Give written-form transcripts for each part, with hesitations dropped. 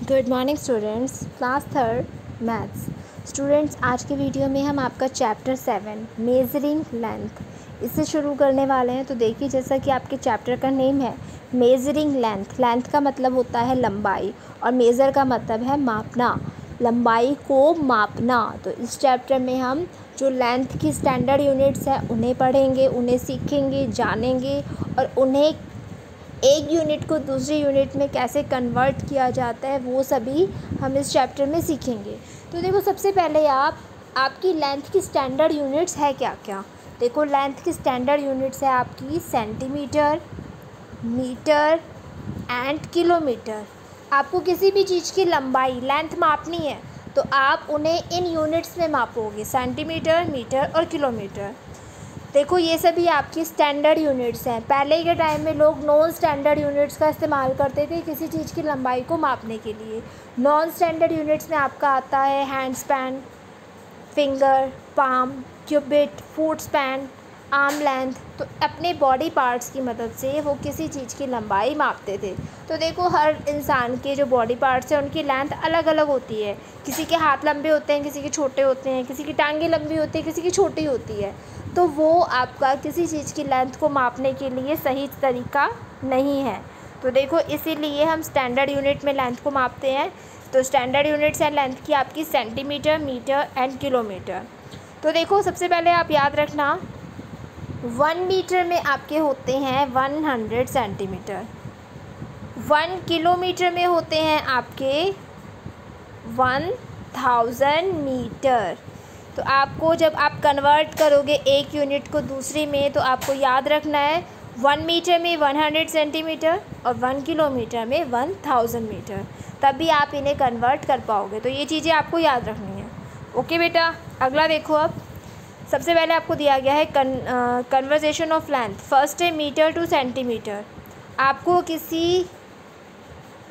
Good morning students, class third maths. Students, आज के video में हम आपका चैप्टर 7 मेजरिंग लेंथ इससे शुरू करने वाले हैं। तो देखिए, जैसा कि आपके चैप्टर का नेम है मेजरिंग लेंथ। लेंथ का मतलब होता है लंबाई और मेज़र का मतलब है मापना, लंबाई को मापना। तो इस चैप्टर में हम जो लेंथ की स्टैंडर्ड यूनिट्स हैं उन्हें पढ़ेंगे, उन्हें सीखेंगे, जानेंगे और उन्हें एक यूनिट को दूसरी यूनिट में कैसे कन्वर्ट किया जाता है वो सभी हम इस चैप्टर में सीखेंगे। तो देखो, सबसे पहले आपकी लेंथ की स्टैंडर्ड यूनिट्स है क्या क्या। देखो, लेंथ की स्टैंडर्ड यूनिट्स है आपकी सेंटीमीटर, मीटर एंड किलोमीटर। आपको किसी भी चीज़ की लंबाई लेंथ मापनी है तो आप उन्हें इन यूनिट्स में मापोगे, सेंटीमीटर, मीटर और किलोमीटर। देखो, ये सभी आपकी स्टैंडर्ड यूनिट्स हैं। पहले के टाइम में लोग नॉन स्टैंडर्ड यूनिट्स का इस्तेमाल करते थे किसी चीज़ की लंबाई को मापने के लिए। नॉन स्टैंडर्ड यूनिट्स में आपका आता है hand span, finger, palm, cubit, foot span, arm length. तो अपने बॉडी पार्ट्स की मदद से वो किसी चीज़ की लंबाई मापते थे। तो देखो, हर इंसान के जो बॉडी पार्ट्स हैं उनकी लेंथ अलग अलग होती है। किसी के हाथ लंबे होते हैं, किसी के छोटे होते हैं, किसी की टांगें लंबी होती है, किसी की छोटी होती है। तो वो आपका किसी चीज़ की लेंथ को मापने के लिए सही तरीका नहीं है। तो देखो, इसीलिए हम स्टैंडर्ड यूनिट में लेंथ को मापते हैं। तो स्टैंडर्ड यूनिट्स हैं लेंथ की आपकी सेंटीमीटर, मीटर एंड किलोमीटर। तो देखो, सबसे पहले आप याद रखना 1 मीटर में आपके होते हैं 100 सेंटीमीटर, 1 किलोमीटर में होते हैं आपके 1000 मीटर। तो आपको जब आप कन्वर्ट करोगे एक यूनिट को दूसरी में तो आपको याद रखना है 1 मीटर में 100 सेंटीमीटर और 1 किलोमीटर में 1000 मीटर, तभी आप इन्हें कन्वर्ट कर पाओगे। तो ये चीज़ें आपको याद रखनी है। ओके बेटा, अगला देखो। अब सबसे पहले आपको दिया गया है कन्वर्जेशन ऑफ लेंथ। फर्स्ट है मीटर टू सेंटीमीटर। आपको किसी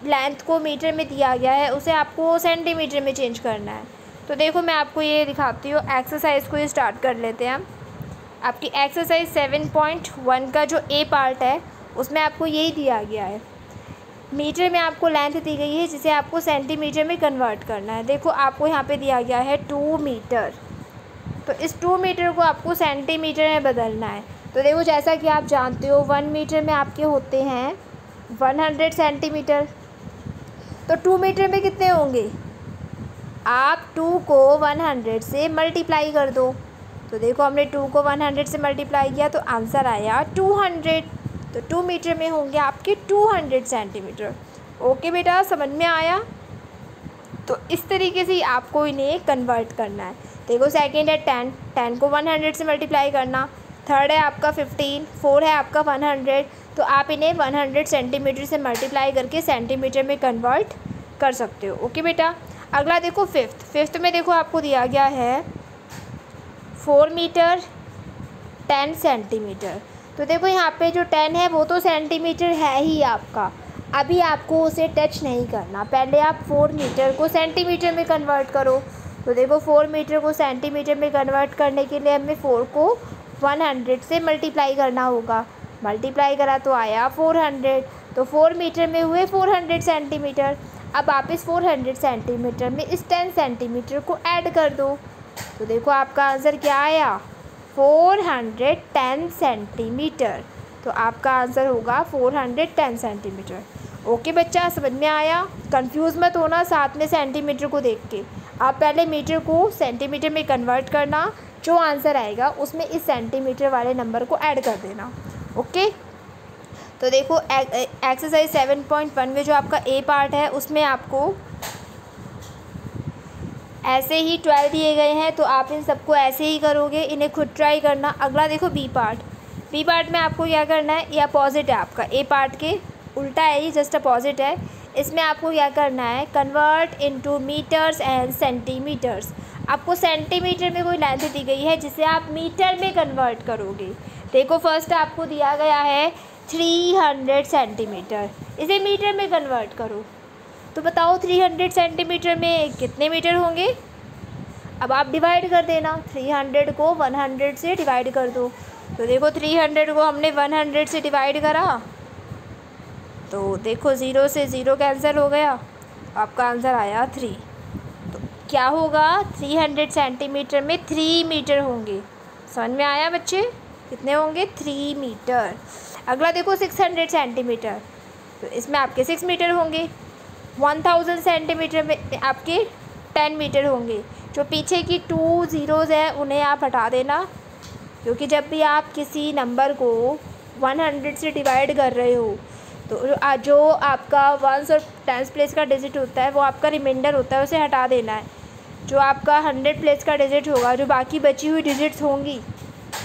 लेंथ को मीटर में दिया गया है, उसे आपको सेंटीमीटर में चेंज करना है। तो देखो, मैं आपको ये दिखाती हूँ। एक्सरसाइज को ये स्टार्ट कर लेते हैं हम। आपकी एक्सरसाइज 7.1 का जो ए पार्ट है उसमें आपको यही दिया गया है। मीटर में आपको लेंथ दी गई है जिसे आपको सेंटीमीटर में कन्वर्ट करना है। देखो, आपको यहाँ पे दिया गया है 2 मीटर, तो इस 2 मीटर को आपको सेंटीमीटर में बदलना है। तो देखो, जैसा कि आप जानते हो 1 मीटर में आपके होते हैं 100 सेंटीमीटर, तो 2 मीटर में कितने होंगे। आप 2 को 100 से मल्टीप्लाई कर दो। तो देखो, हमने 2 को 100 से मल्टीप्लाई किया तो आंसर आया 200। तो 2 मीटर में होंगे आपके 200 सेंटीमीटर। ओके बेटा, समझ में आया। तो इस तरीके से आपको इन्हें कन्वर्ट करना है। देखो, सेकंड है 10 को 100 से मल्टीप्लाई करना। थर्ड है आपका 15, 4 है आपका 100। तो आप इन्हें 100 सेंटीमीटर से मल्टीप्लाई करके सेंटीमीटर में कन्वर्ट कर सकते हो। ओके बेटा, अगला देखो फिफ्थ में देखो आपको दिया गया है 4 मीटर 10 सेंटीमीटर। तो देखो, यहाँ पे जो 10 है वो तो सेंटीमीटर है ही आपका, अभी आपको उसे टच नहीं करना। पहले आप 4 मीटर को सेंटीमीटर में कन्वर्ट करो। तो देखो, 4 मीटर को सेंटीमीटर में कन्वर्ट करने के लिए हमें 4 को 100 से मल्टीप्लाई करना होगा। मल्टीप्लाई करा तो आया 400। तो 4 मीटर में हुए 400 सेंटीमीटर। अब आप इस 400 सेंटीमीटर में इस 10 सेंटीमीटर को ऐड कर दो। तो देखो, आपका आंसर क्या आया, 410 सेंटीमीटर। तो आपका आंसर होगा 410 सेंटीमीटर। ओके बच्चा, समझ में आया। कंफ्यूज मत होना साथ में सेंटीमीटर को देख के। आप पहले मीटर को सेंटीमीटर में कन्वर्ट करना, जो आंसर आएगा उसमें इस सेंटीमीटर वाले नंबर को ऐड कर देना। ओके, तो देखो, एक्सरसाइज 7.1 में जो आपका ए पार्ट है उसमें आपको ऐसे ही 12 दिए गए हैं, तो आप इन सबको ऐसे ही करोगे, इन्हें खुद ट्राई करना। अगला देखो बी पार्ट में आपको क्या करना है, ये अपोजिट है आपका, ए पार्ट के उल्टा है, ये जस्ट अपोजिट है। इसमें आपको क्या करना है, convert into metres and centimetres. आपको सेंटीमीटर में कोई लेंथ दी गई है जिसे आप मीटर में कन्वर्ट करोगे। देखो, फर्स्ट आपको दिया गया है 300 सेंटीमीटर, इसे मीटर में कन्वर्ट करो। तो बताओ 300 सेंटीमीटर में कितने मीटर होंगे। अब आप डिवाइड कर देना, 300 को 100 से डिवाइड कर दो। तो देखो, 300 को हमने 100 से डिवाइड करा तो देखो 0 से 0 कैंसिल हो गया, आपका आंसर आया 3। तो क्या होगा, 300 सेंटीमीटर में 3 मीटर होंगे। समझ में आया बच्चे, कितने होंगे, 3 मीटर। अगला देखो 600 सेंटीमीटर, तो इसमें आपके 6 मीटर होंगे। 1000 सेंटीमीटर में आपके 10 मीटर होंगे। जो पीछे की 2 ज़ीरोज़ हैं उन्हें आप हटा देना, क्योंकि जब भी आप किसी नंबर को 100 से डिवाइड कर रहे हो तो जो आपका वंस और टेंस प्लेस का डिजिट होता है वो आपका रिमाइंडर होता है, उसे हटा देना है। जो आपका 100 प्लेस का डिजिट होगा, जो बाकी बची हुई डिजिट्स होंगी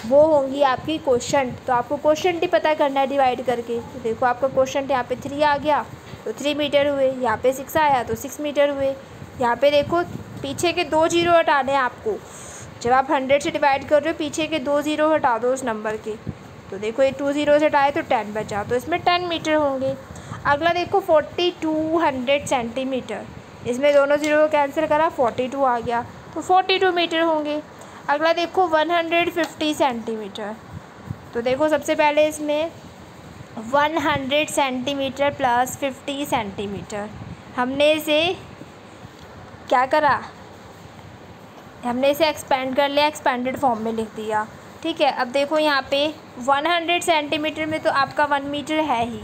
वो होंगी आपकी क्वोशंट। तो आपको क्वोशंट ही पता करना है डिवाइड करके। तो देखो आपका क्वोशंट यहाँ पे 3 आ गया तो 3 मीटर हुए, यहाँ पे 6 आया तो 6 मीटर हुए। यहाँ पे देखो पीछे के 2 ज़ीरो हटाने हैं आपको। जब आप 100 से डिवाइड कर रहे हो पीछे के 2 ज़ीरो हटा दो उस नंबर के। तो देखो ये 2 ज़ीरो से हटाए तो 10 बचा, तो इसमें 10 मीटर होंगे। अगला देखो 4200 सेंटीमीटर, इसमें दोनों ज़ीरो को कैंसिल करा 42 आ गया, तो 42 मीटर होंगे। अगला देखो 150 सेंटीमीटर, तो देखो सबसे पहले इसमें 100 सेंटीमीटर प्लस 50 सेंटीमीटर, हमने इसे क्या करा, हमने इसे एक्सपेंड कर लिया, एक्सपेंडेड फॉर्म में लिख दिया। ठीक है, अब देखो यहाँ पे 100 सेंटीमीटर में तो आपका 1 मीटर है ही,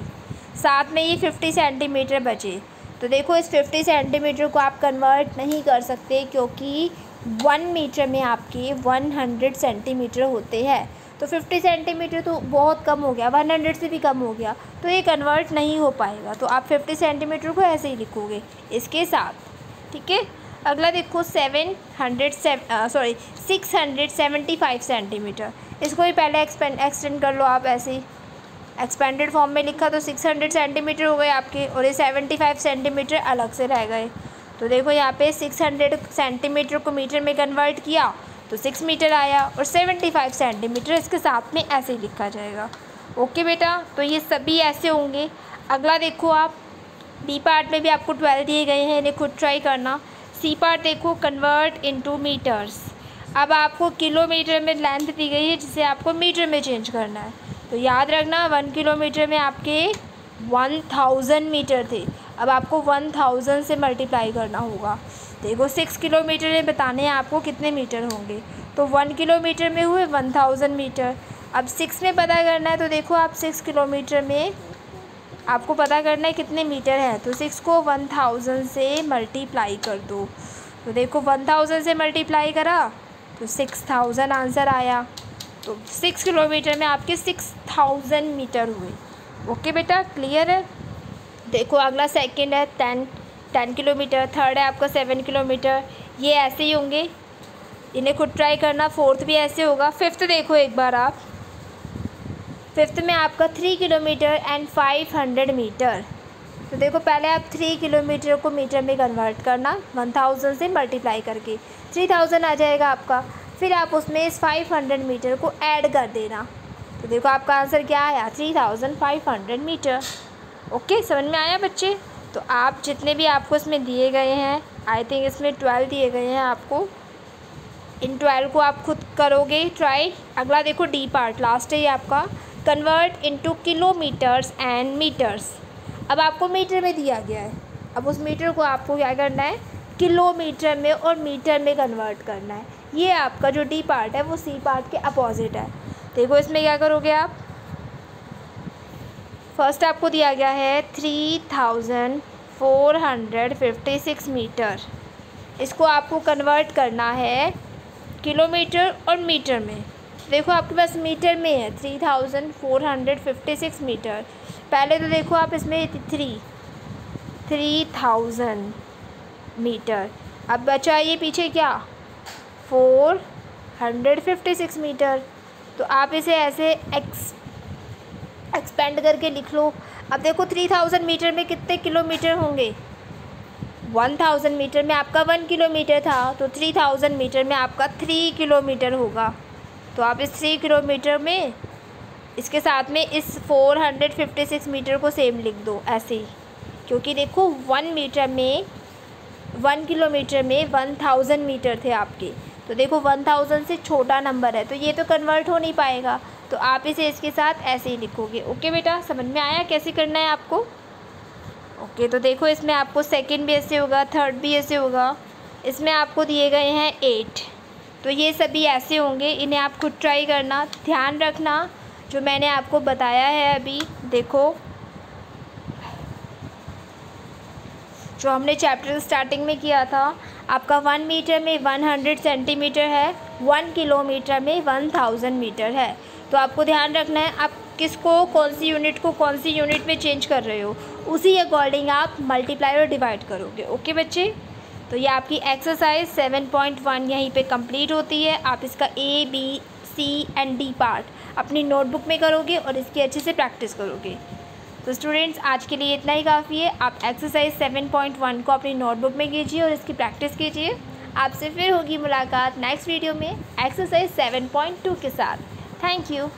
साथ में ये 50 सेंटीमीटर बचे। तो देखो इस 50 सेंटीमीटर को आप कन्वर्ट नहीं कर सकते, क्योंकि 1 मीटर में आपके 100 सेंटीमीटर होते हैं। तो 50 सेंटीमीटर तो बहुत कम हो गया, 100 से भी कम हो गया, तो ये कन्वर्ट नहीं हो पाएगा। तो आप 50 सेंटीमीटर को ऐसे ही लिखोगे इसके साथ। ठीक है, अगला देखो 675 सेंटीमीटर, इसको ही पहले एक्सटेंड कर लो आप ऐसे ही। एक्सपेंडेड फॉर्म में लिखा तो 600 सेंटीमीटर हो गए आपके, और ये 75 सेंटीमीटर अलग से रह गए। तो देखो यहाँ पे 600 सेंटीमीटर को मीटर में कन्वर्ट किया तो 6 मीटर आया, और 75 सेंटीमीटर इसके साथ में ऐसे ही लिखा जाएगा। ओके बेटा, तो ये सभी ऐसे होंगे। अगला देखो आप डी पार्ट में भी आपको 12 दिए गए हैं, इन्हें खुद ट्राई करना। सी पार्ट देखो कन्वर्ट इनटू मीटर्स। अब आपको किलोमीटर में लेंथ दी गई है जिसे आपको मीटर में चेंज करना है। तो याद रखना 1 किलोमीटर में आपके 1000 मीटर थे, अब आपको 1000 से मल्टीप्लाई करना होगा। देखो 6 किलोमीटर में बताने हैं आपको कितने मीटर होंगे, तो 1 किलोमीटर में हुए 1000 मीटर। अब 6 में पता करना है, तो देखो आप 6 किलोमीटर में आपको पता करना है कितने मीटर है, तो 6 को 1000 से मल्टीप्लाई कर दो। तो देखो 1000 से मल्टीप्लाई करा तो 6000 आंसर आया। तो 6 किलोमीटर में आपके 6000 मीटर हुए। ओके बेटा, क्लियर है। देखो अगला सेकंड है 10 किलोमीटर, थर्ड है आपका 7 किलोमीटर, ये ऐसे ही होंगे, इन्हें खुद ट्राई करना। फोर्थ भी ऐसे होगा। फिफ्थ देखो एक बार आप, फिफ्थ में आपका 3 किलोमीटर एंड 500 मीटर। तो देखो पहले आप 3 किलोमीटर को मीटर में कन्वर्ट करना 1000 से मल्टीप्लाई करके, 3000 आ जाएगा आपका। फिर आप उसमें इस 500 मीटर को ऐड कर देना, तो देखो आपका आंसर क्या आया, 3500 मीटर। ओके, समझ में आया बच्चे। तो आप जितने भी आपको इसमें दिए गए हैं, आई थिंक इसमें 12 दिए गए हैं आपको, इन 12 को आप खुद करोगे ट्राई। अगला देखो डी पार्ट, लास्ट है ये आपका, convert into kilometres and metres. अब आपको मीटर में दिया गया है, अब उस मीटर को आपको क्या करना है, किलोमीटर में और मीटर में कन्वर्ट करना है। ये आपका जो डी पार्ट है वो सी पार्ट के अपोजिट है। देखो इसमें क्या करोगे आप, फर्स्ट आपको दिया गया है 3456 मीटर, इसको आपको कन्वर्ट करना है किलोमीटर और मीटर में। देखो आपके पास मीटर में है 3456 मीटर। पहले तो देखो आप इसमें 3000 मीटर, अब बचा ये पीछे क्या 456 मीटर। तो आप इसे ऐसे एक्सपेंड करके लिख लो। अब देखो 3000 मीटर में कितने किलोमीटर होंगे, 1000 मीटर में आपका 1 किलोमीटर था, तो 3000 मीटर में आपका 3 किलोमीटर होगा। तो आप इस 3 किलोमीटर में इसके साथ में इस 456 मीटर को सेम लिख दो ऐसे ही, क्योंकि देखो 1 किलोमीटर में 1000 मीटर थे आपके, तो देखो 1000 से छोटा नंबर है तो ये तो कन्वर्ट हो नहीं पाएगा, तो आप इसे इसके साथ ऐसे ही लिखोगे। ओके बेटा, समझ में आया कैसे करना है आपको। ओके। ओके, तो देखो इसमें आपको सेकंड भी ऐसे होगा, थर्ड भी ऐसे होगा। इसमें आपको दिए गए हैं 8, तो ये सभी ऐसे होंगे। इन्हें आप खुद ट्राई करना, ध्यान रखना जो मैंने आपको बताया है अभी। देखो जो हमने चैप्टर स्टार्टिंग में किया था, आपका 1 मीटर में 100 सेंटीमीटर है, 1 किलोमीटर में 1000 मीटर है। तो आपको ध्यान रखना है आप किसको, कौन सी यूनिट को कौन सी यूनिट में चेंज कर रहे हो, उसी अकॉर्डिंग आप मल्टीप्लाई और डिवाइड करोगे। ओके बच्चे, तो ये आपकी एक्सरसाइज 7.1 यहीं पे कंप्लीट होती है। आप इसका A, B, C and D part अपनी नोटबुक में करोगे और इसकी अच्छे से प्रैक्टिस करोगे। तो स्टूडेंट्स आज के लिए इतना ही काफ़ी है। आप एक्सरसाइज 7.1 को अपनी नोटबुक में कीजिए और इसकी प्रैक्टिस कीजिए। आपसे फिर होगी मुलाकात नेक्स्ट वीडियो में एक्सरसाइज 7.2 के साथ। Thank you.